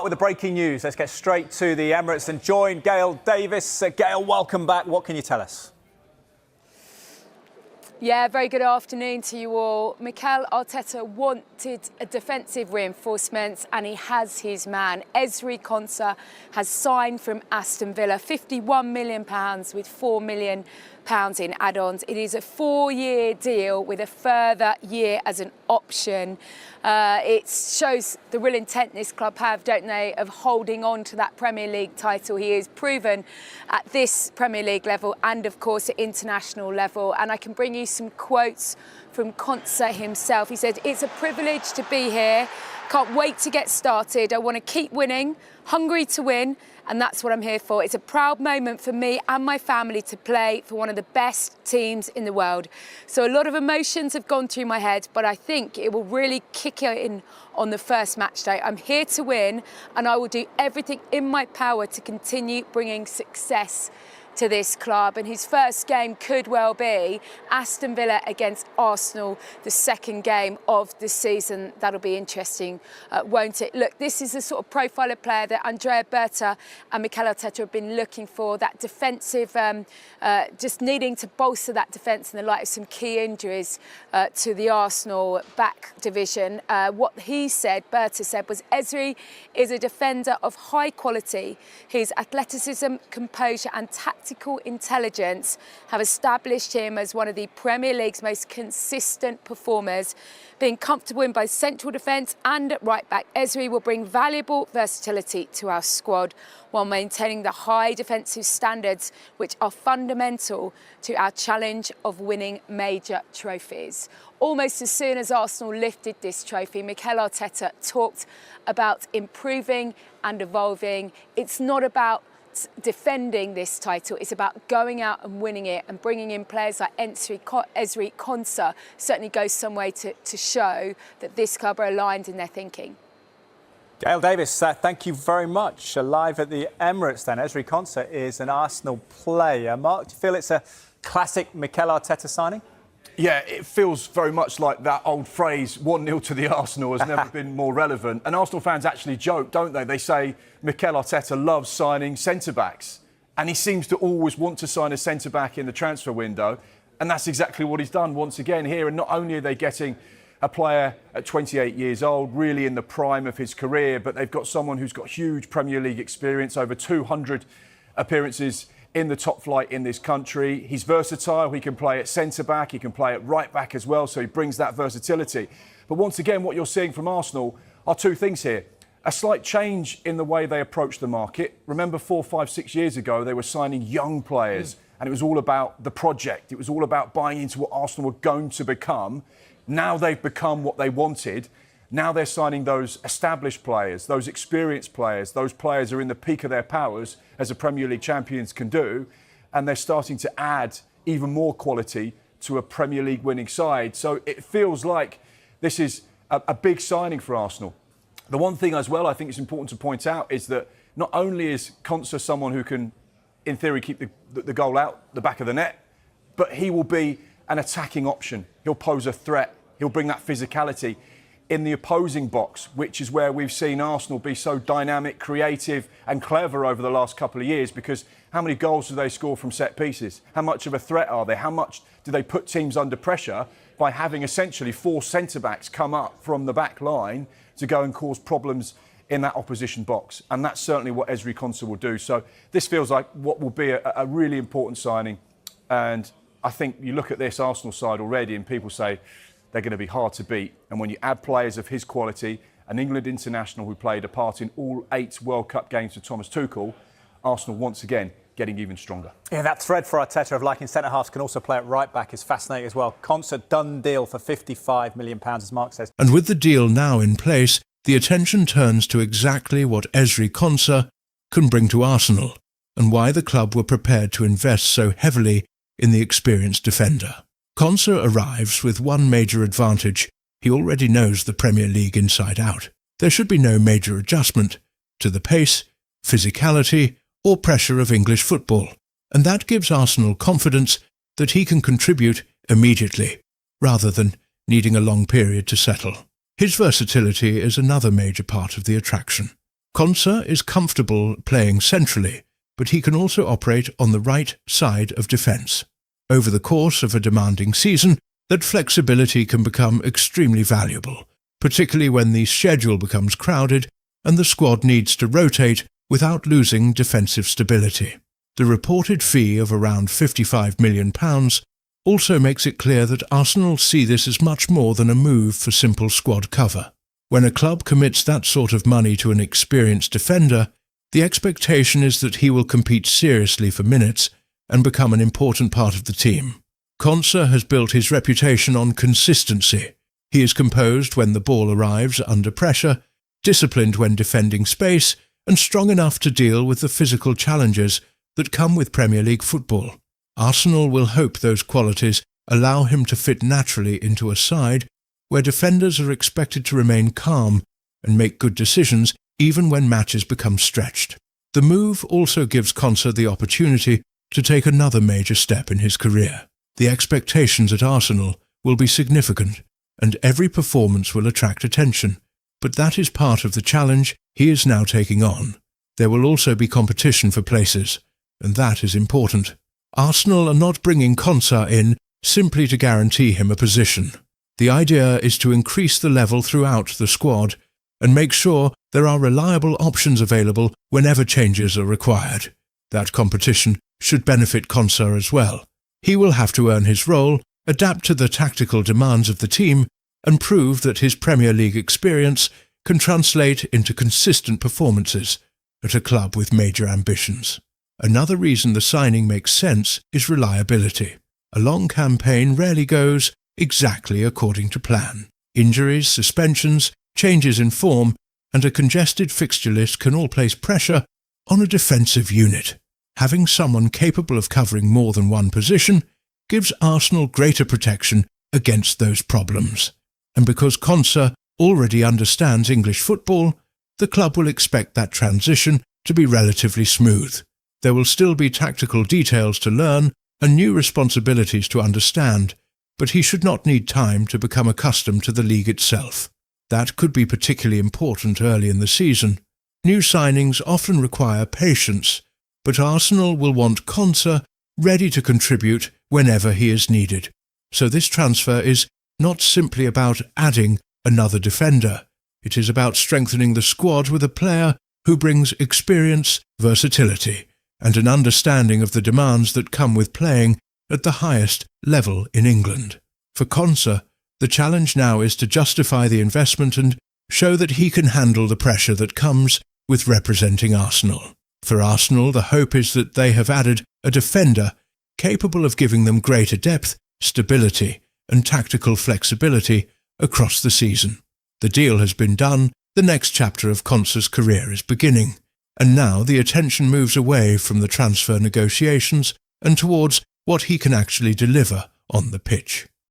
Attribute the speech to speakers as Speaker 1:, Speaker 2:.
Speaker 1: with the breaking news. Let's get straight to the Emirates and join Gail Davis. Gail, welcome back. What can you tell us?
Speaker 2: Yeah, very good afternoon to you all. Mikel Arteta wanted a defensive reinforcement and he has his man. Ezri Konsa has signed from Aston Villa, £51 million with £4 million in add-ons. It is a 4-year deal with a further year as an option. It shows the real intent this club have, don't they, of holding on to that Premier League title. He is proven at this Premier League level and, of course, at international level. And I can bring you some quotes from Konsa himself. He said, "It's a privilege to be here. Can't wait to get started. I want to keep winning, hungry to win, and that's what I'm here for. It's a proud moment for me and my family to play for one of the best teams in the world." So a lot of emotions have gone through my head, but I think it will really kick in on the first match day. I'm here to win, and I will do everything in my power to continue bringing success to this club. And his first game could well be Aston Villa against Arsenal, the second game of the season. That'll be interesting, won't it? Look, this is the sort of profile of player that Andrea Berta and Mikel Arteta have been looking for, that defensive, just needing to bolster that defence in the light of some key injuries to the Arsenal back division. What he said, Berta said, was Ezri is a defender of high quality. His athleticism, composure and tactical intelligence have established him as one of the Premier League's most consistent performers. Being comfortable in both central defence and at right back, Ezri will bring valuable versatility to our squad while maintaining the high defensive standards which are fundamental to our challenge of winning major trophies. Almost as soon as Arsenal lifted this trophy, Mikel Arteta talked about improving and evolving. It's not about defending this title, it's about going out and winning it, and bringing in players like Ezri Konsa certainly goes some way to show that this club are aligned in their thinking.
Speaker 1: Gail Davis, thank you very much. Live at the Emirates then, Ezri Konsa is an Arsenal player. Mark, do you feel it's a classic Mikel Arteta signing?
Speaker 3: Yeah, it feels very much like that old phrase, 1-0 to the Arsenal, has never been more relevant. And Arsenal fans actually joke, don't they? They say Mikel Arteta loves signing centre-backs. And he seems to always want to sign a centre-back in the transfer window. And that's exactly what he's done once again here. And not only are they getting a player at 28 years old, really in the prime of his career, but they've got someone who's got huge Premier League experience, over 200 appearances in the top flight in this country. He's versatile. He can play at centre-back. He can play at right-back as well, so he brings that versatility. But once again, what you're seeing from Arsenal are two things here. A slight change in the way they approach the market. Remember 4, 5, 6 years ago, they were signing young players, and it was all about the project. It was all about buying into what Arsenal were going to become. Now they've become what they wanted. Now they're signing those established players, those experienced players. Those players are in the peak of their powers, as the Premier League champions can do, and they're starting to add even more quality to a Premier League winning side. So it feels like this is a big signing for Arsenal. The one thing as well I think it's important to point out is that not only is Konsa someone who can, in theory, keep the goal out the back of the net, but he will be an attacking option. He'll pose a threat. He'll bring that physicality in the opposing box, which is where we've seen Arsenal be so dynamic, creative and clever over the last couple of years, because how many goals do they score from set pieces? How much of a threat are they? How much do they put teams under pressure by having essentially 4 centre-backs come up from the back line to go and cause problems in that opposition box? And that's certainly what Ezri Konsa will do. So this feels like what will be a really important signing. And I think you look at this Arsenal side already and people say, they're going to be hard to beat. And when you add players of his quality, an England international who played a part in all 8 World Cup games for Thomas Tuchel, Arsenal once again getting even stronger. Yeah,
Speaker 1: that thread for Arteta of liking centre-halves can also play at right-back is fascinating as well. Konsa, done deal for £55 million, as Mark says.
Speaker 4: And with the deal now in place, the attention turns to exactly what Ezri Konsa can bring to Arsenal, and why the club were prepared to invest so heavily in the experienced defender. Konsa arrives with one major advantage. He already knows the Premier League inside out. There should be no major adjustment to the pace, physicality or pressure of English football, and that gives Arsenal confidence that he can contribute immediately, rather than needing a long period to settle. His versatility is another major part of the attraction. Konsa is comfortable playing centrally, but he can also operate on the right side of defence. Over the course of a demanding season, that flexibility can become extremely valuable, particularly when the schedule becomes crowded and the squad needs to rotate without losing defensive stability. The reported fee of around £55 million also makes it clear that Arsenal see this as much more than a move for simple squad cover. When a club commits that sort of money to an experienced defender, the expectation is that he will compete seriously for minutes and become an important part of the team. Konsa has built his reputation on consistency. He is composed when the ball arrives under pressure, disciplined when defending space, and strong enough to deal with the physical challenges that come with Premier League football. Arsenal will hope those qualities allow him to fit naturally into a side where defenders are expected to remain calm and make good decisions even when matches become stretched. The move also gives Konsa the opportunity to take another major step in his career. The expectations at Arsenal will be significant, and every performance will attract attention. But that is part of the challenge he is now taking on. There will also be competition for places, and that is important. Arsenal are not bringing Konsa in simply to guarantee him a position. The idea is to increase the level throughout the squad and make sure there are reliable options available whenever changes are required. That competition should benefit Konsa as well. He will have to earn his role, adapt to the tactical demands of the team, and prove that his Premier League experience can translate into consistent performances at a club with major ambitions. Another reason the signing makes sense is reliability. A long campaign rarely goes exactly according to plan. Injuries, suspensions, changes in form, and a congested fixture list can all place pressure on a defensive unit. Having someone capable of covering more than one position gives Arsenal greater protection against those problems. And because Konsa already understands English football, the club will expect that transition to be relatively smooth. There will still be tactical details to learn and new responsibilities to understand, but he should not need time to become accustomed to the league itself. That could be particularly important early in the season. New signings often require patience, but Arsenal will want Konsa ready to contribute whenever he is needed. So this transfer is not simply about adding another defender. It is about strengthening the squad with a player who brings experience, versatility, and an understanding of the demands that come with playing at the highest level in England. For Konsa, the challenge now is to justify the investment and show that he can handle the pressure that comes with representing Arsenal. For Arsenal, the hope is that they have added a defender capable of giving them greater depth, stability, and tactical flexibility across the season. The deal has been done, the next chapter of Konsa's career is beginning, and now the attention moves away from the transfer negotiations and towards what he can actually deliver on the pitch.